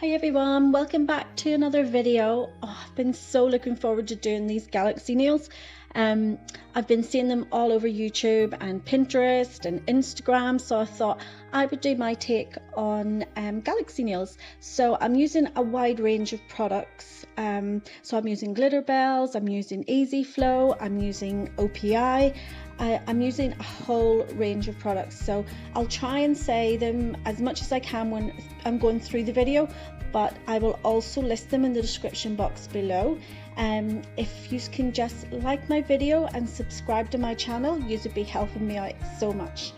Hi everyone, welcome back to another video. I've been so looking forward to doing these galaxy nails. I've been seeing them all over YouTube and Pinterest and Instagram, so I thought I would do my take on galaxy nails. So I'm using a wide range of products. So I'm using Glitterbels, I'm using EZFLOW, I'm using OPI. I'm using a whole range of products, so I'll try and say them as much as I can when I'm going through the video, but I will also list them in the description box below. If you can just like my video and subscribe to my channel, you would be helping me out so much.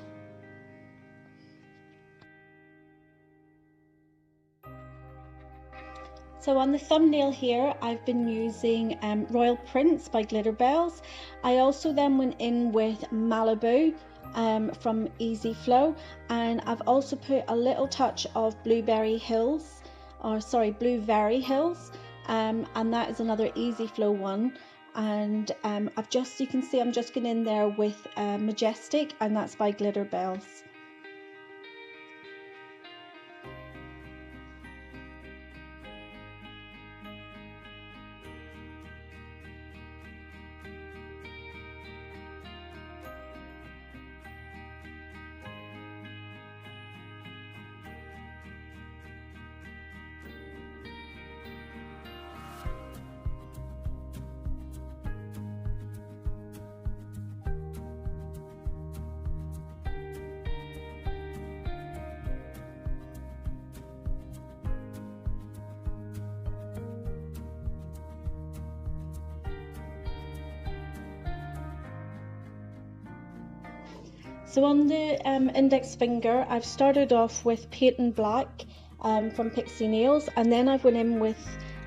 So on the thumbnail here, I've been using Royal Prince by Glitterbels. I also then went in with Mali-Blu from EZFLOW, and I've also put a little touch of Blu-very Hills, Blu-very Hills, and that is another EZFLOW one. And you can see I'm just going in there with Majestic, and that's by Glitterbels. So on the index finger, I've started off with Patent Black from PIXIE nails, and then I've went in with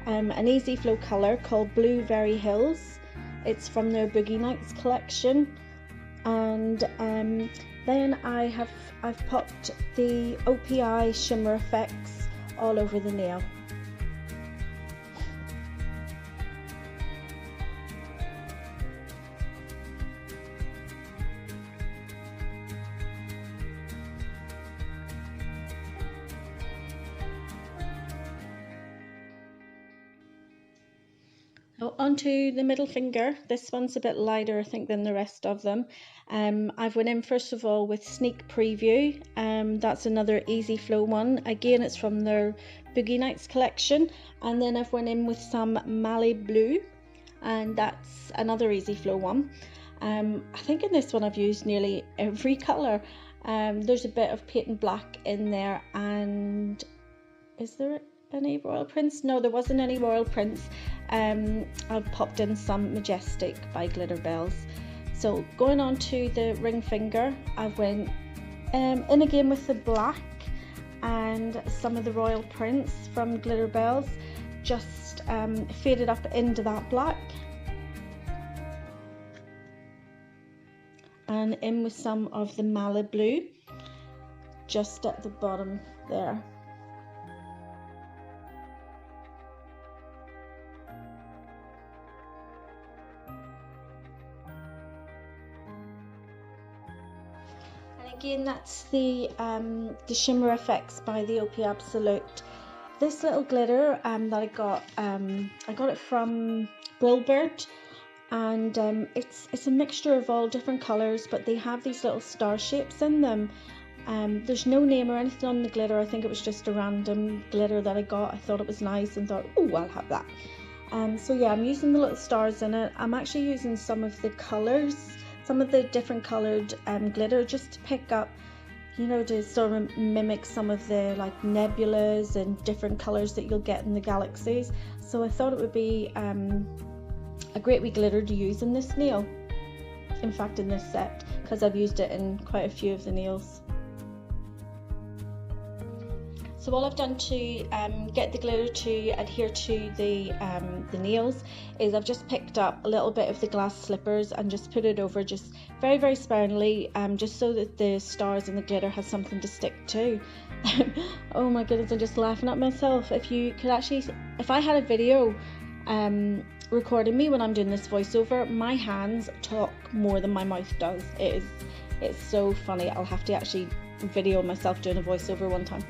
an EZFLOW colour called Blu-very Hills. It's from their Boogie Nights collection, and then I've popped the OPI shimmer effects all over the nail. So onto the middle finger. This one's a bit lighter, I think, than the rest of them. I've went in first of all with Sneak Preview. That's another EZFLOW one. Again, it's from their Boogie Nights collection. And then I've went in with some Mali-Blu, and that's another EZFLOW one. I think in this one I've used nearly every colour. There's a bit of Patent Black in there, and is there any Royal Prince? No, there wasn't any Royal Prince. I've popped in some Majestic by Glitterbels. So going on to the ring finger, I went in again with the black and some of the Royal Prince from Glitterbels, just faded up into that black, and in with some of the Mali-Blu just at the bottom there. Again, that's the shimmer effects by the OP Absolute. This little glitter that I got it from Brilbird, and it's a mixture of all different colours, but they have these little star shapes in them. There's no name or anything on the glitter. I think it was just a random glitter that I got. I thought it was nice and thought, oh, I'll have that. So yeah, I'm using the little stars in it. I'm actually using some of the colours, some of the different coloured glitter, just to pick up, you know, to sort of mimic some of the like nebulas and different colours that you'll get in the galaxies. So I thought it would be a great wee glitter to use in this nail, in fact in this set, because I've used it in quite a few of the nails. So all I've done to get the glitter to adhere to the nails is I've just picked up a little bit of the glass slippers and just put it over, just very, very sparingly, just so that the stars and the glitter has something to stick to. Oh my goodness, I'm just laughing at myself. If you could actually, if I had a video recording me when I'm doing this voiceover, my hands talk more than my mouth does. It's so funny. I'll have to actually video myself doing a voiceover one time.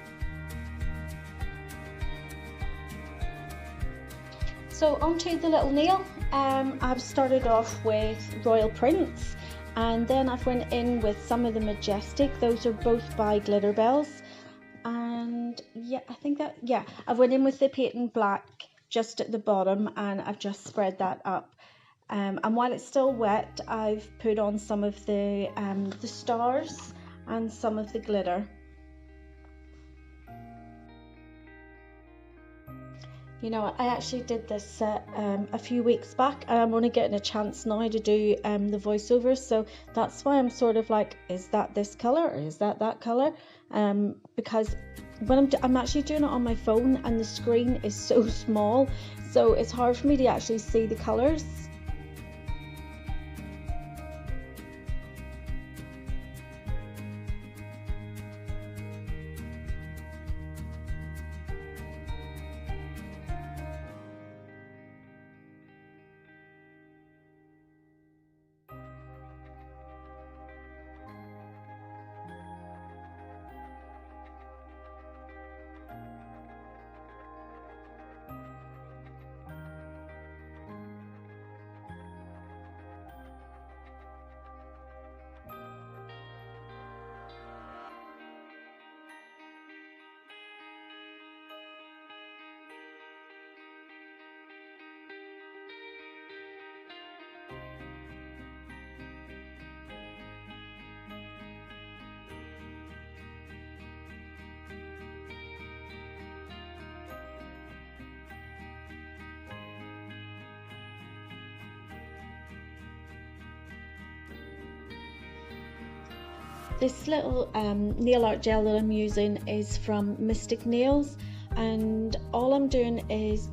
So onto the little nail. I've started off with Royal Prints, and then I've went in with some of the Majestic. Those are both by Glitterbels. And yeah, I think that, yeah, I went in with the patent black just at the bottom, and I've just spread that up. And while it's still wet, I've put on some of the stars and some of the glitter. You know, I actually did this set a few weeks back, and I'm only getting a chance now to do the voiceovers, so that's why I'm sort of like, is that this color or is that color? Because when I'm actually doing it on my phone and the screen is so small, so it's hard for me to actually see the colors. This little nail art gel that I'm using is from Mystic Nails, and all I'm doing is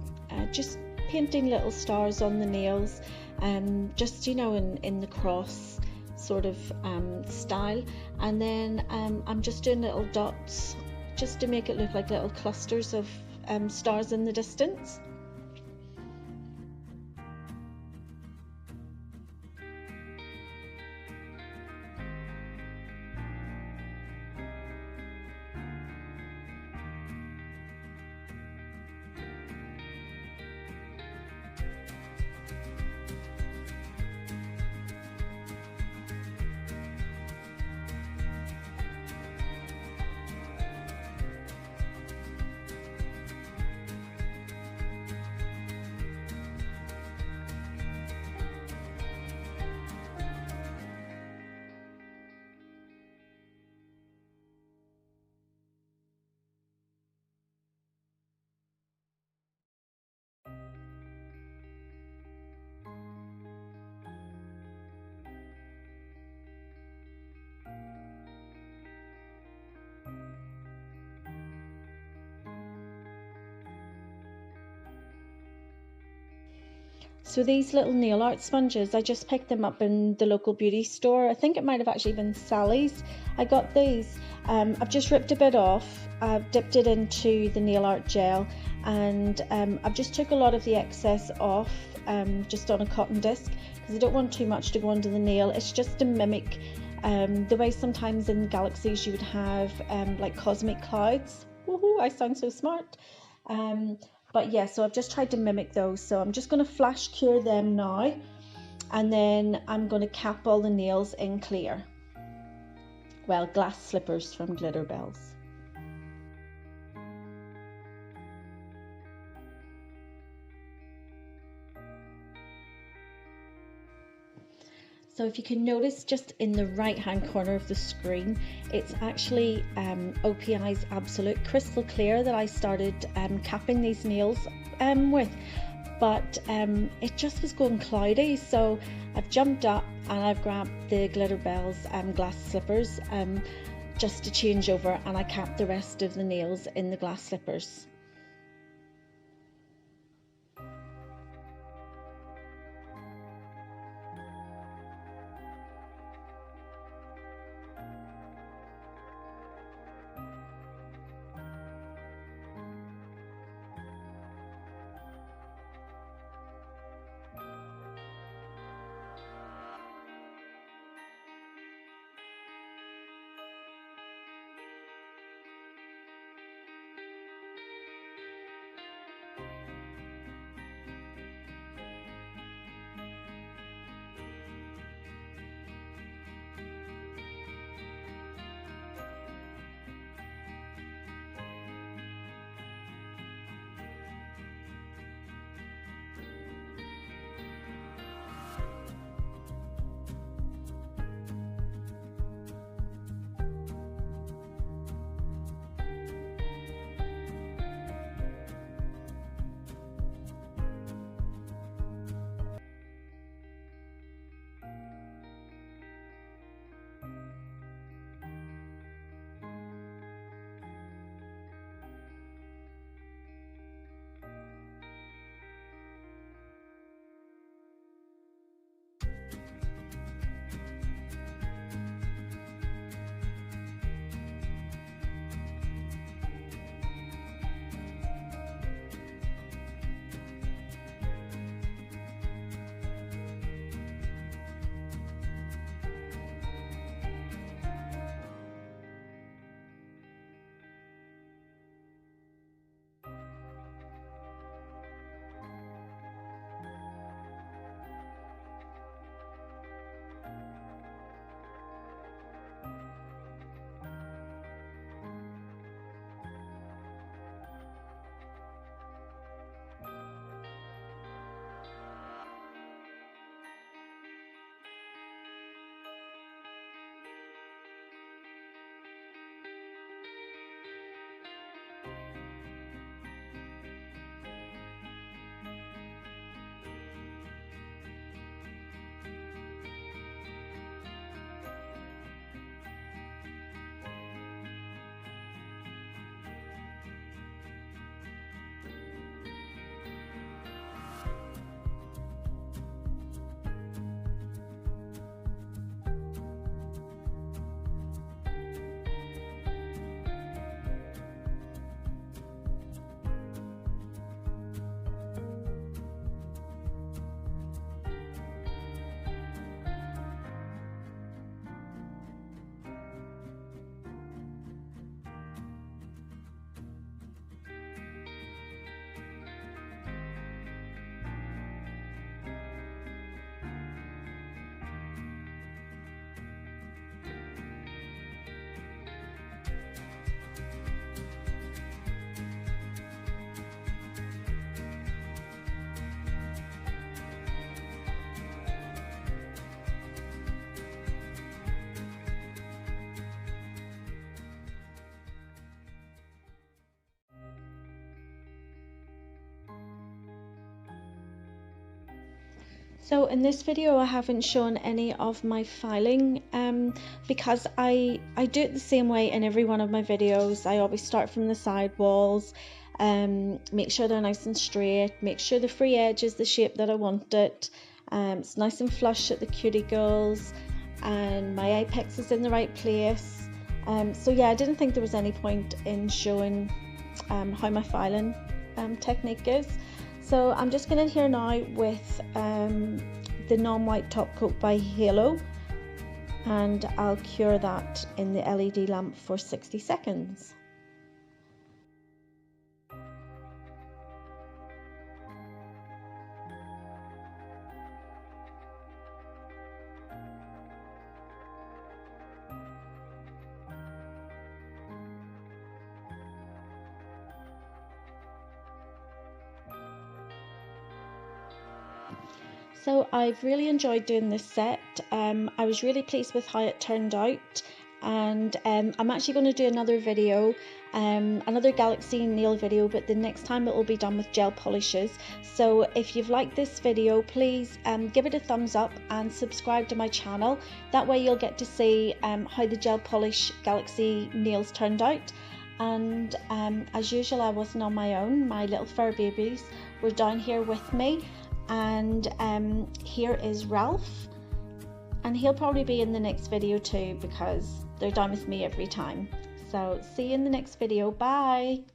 just painting little stars on the nails, just, you know, in the cross sort of style, and then I'm just doing little dots just to make it look like little clusters of stars in the distance. So these little nail art sponges, I just picked them up in the local beauty store. I think it might have actually been Sally's. I got these. I've just ripped a bit off. I've dipped it into the nail art gel, and I've just took a lot of the excess off just on a cotton disc, because I don't want too much to go under the nail. It's just to mimic the way sometimes in galaxies you would have like cosmic clouds. Woohoo, I sound so smart. But yeah, so I've just tried to mimic those. So I'm just going to flash cure them now, and then I'm going to cap all the nails in clear. Well, glass slippers from Glitterbels. So if you can notice, just in the right hand corner of the screen, it's actually OPI's Absolute Crystal Clear that I started capping these nails with, but it just was going cloudy, so I've jumped up and I've grabbed the Glitterbels glass slippers just to change over, and I capped the rest of the nails in the glass slippers. So in this video I haven't shown any of my filing because I do it the same way in every one of my videos. I always start from the side walls, make sure they're nice and straight, make sure the free edge is the shape that I want it. It's nice and flush at the cuticles and my apex is in the right place. So yeah, I didn't think there was any point in showing how my filing technique is. So I'm just going in here now with the non-white top coat by Halo, and I'll cure that in the LED lamp for 60 seconds. So I've really enjoyed doing this set. I was really pleased with how it turned out, and I'm actually going to do another video, another Galaxy nail video, but the next time it will be done with gel polishes. So if you've liked this video, please give it a thumbs up and subscribe to my channel. That way you'll get to see how the gel polish Galaxy nails turned out. And as usual, I wasn't on my own. My little fur babies were down here with me. And here is Ralph, and he'll probably be in the next video too because they're down with me every time. So see you in the next video. Bye.